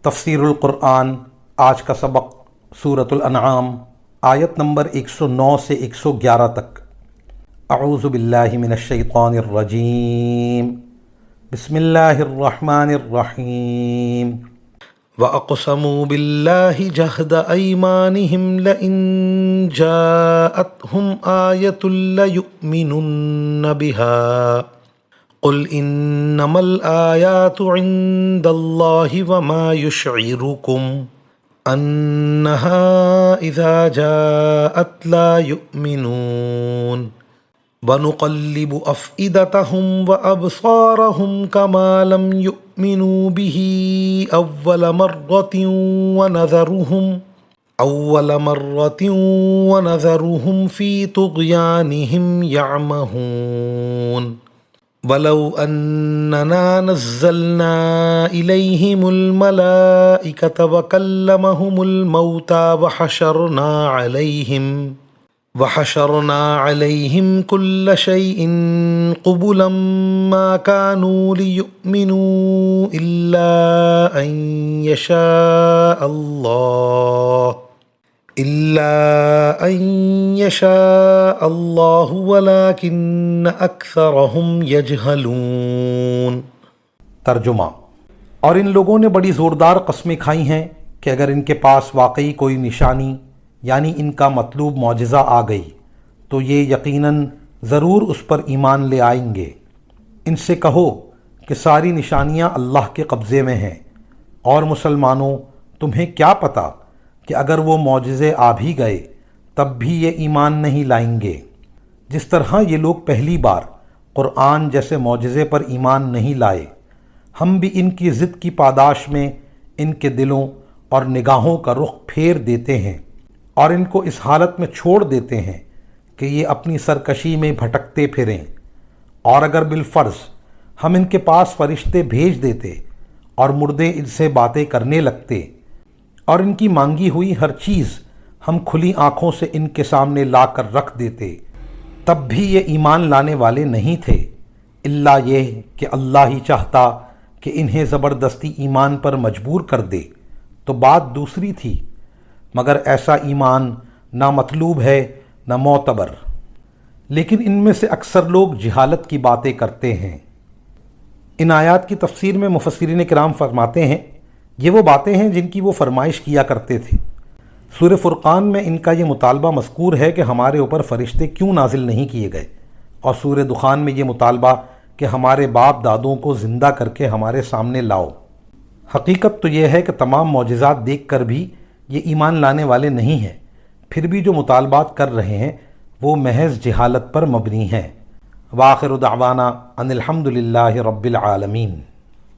تفسیر القرآن آج کا سبق سورۃ الانعام آیت نمبر 109 سے 111 تک۔ اعوذ باللہ من الشیطان الرجیم، بسم اللہ الرحمن الرحیم۔ وَأَقْسَمُوا بِاللَّهِ جَهْدَ أَيْمَانِهِمْ لَئِن جَاءَتْهُمْ آيَةٌ لَيُؤْمِنُنَّ بِهَا قُلْ إِنَّمَا الْآيَاتُ عِندَ اللَّهِ وَمَا يُشْعِرُكُمْ أَنَّهَا إِذَا جَاءَتْ لَا يُؤْمِنُونَ وَنُقَلِّبُ أَفْئِدَتَهُمْ وَأَبْصَارَهُمْ كَمَا لَمْ يُؤْمِنُوا بِهِ أَوَّلَ مَرَّةٍ وَنَذَرُهُمْ فِي طُغْيَانِهِمْ يَعْمَهُونَ وَلَوْ أَنَّنَا نَزَّلْنَا إِلَيْهِمُ الْمَلَائِكَةَ وَكَلَّمَهُمُ الْمَوْتَى وحشرنا عليهم كل شيء قبلا ما كانوا ليؤمنوا إلا أن يشاء الله ولكن أكثرهم يجهلون۔ ترجمہ: اور ان لوگوں نے بڑی زوردار قسمیں کھائی ہیں کہ اگر ان کے پاس واقعی کوئی نشانی یعنی ان کا مطلوب معجزہ آ گئی تو یہ یقیناً ضرور اس پر ایمان لے آئیں گے۔ ان سے کہو کہ ساری نشانیاں اللہ کے قبضے میں ہیں، اور مسلمانوں تمہیں کیا پتہ کہ اگر وہ معجزے آ بھی گئے تب بھی یہ ایمان نہیں لائیں گے۔ جس طرح یہ لوگ پہلی بار قرآن جیسے معجزے پر ایمان نہیں لائے، ہم بھی ان کی ضد کی پاداش میں ان کے دلوں اور نگاہوں کا رخ پھیر دیتے ہیں اور ان کو اس حالت میں چھوڑ دیتے ہیں کہ یہ اپنی سرکشی میں بھٹکتے پھریں۔ اور اگر بالفرض ہم ان کے پاس فرشتے بھیج دیتے اور مردے ان سے باتیں کرنے لگتے اور ان کی مانگی ہوئی ہر چیز ہم کھلی آنکھوں سے ان کے سامنے لا کر رکھ دیتے، تب بھی یہ ایمان لانے والے نہیں تھے، الا یہ کہ اللہ ہی چاہتا کہ انہیں زبردستی ایمان پر مجبور کر دے تو بات دوسری تھی، مگر ایسا ایمان نہ مطلوب ہے نہ معتبر۔ لیکن ان میں سے اکثر لوگ جہالت کی باتیں کرتے ہیں۔ ان آیات کی تفسیر میں مفسرین کرام فرماتے ہیں یہ وہ باتیں ہیں جن کی وہ فرمائش کیا کرتے تھے۔ سورہ فرقان میں ان کا یہ مطالبہ مذکور ہے کہ ہمارے اوپر فرشتے کیوں نازل نہیں کیے گئے، اور سورہ دخان میں یہ مطالبہ کہ ہمارے باپ دادوں کو زندہ کر کے ہمارے سامنے لاؤ۔ حقیقت تو یہ ہے کہ تمام معجزات دیکھ کر بھی یہ ایمان لانے والے نہیں ہیں، پھر بھی جو مطالبات کر رہے ہیں وہ محض جہالت پر مبنی ہیں۔ وآخر دعوانا ان الحمد للہ رب العالمین۔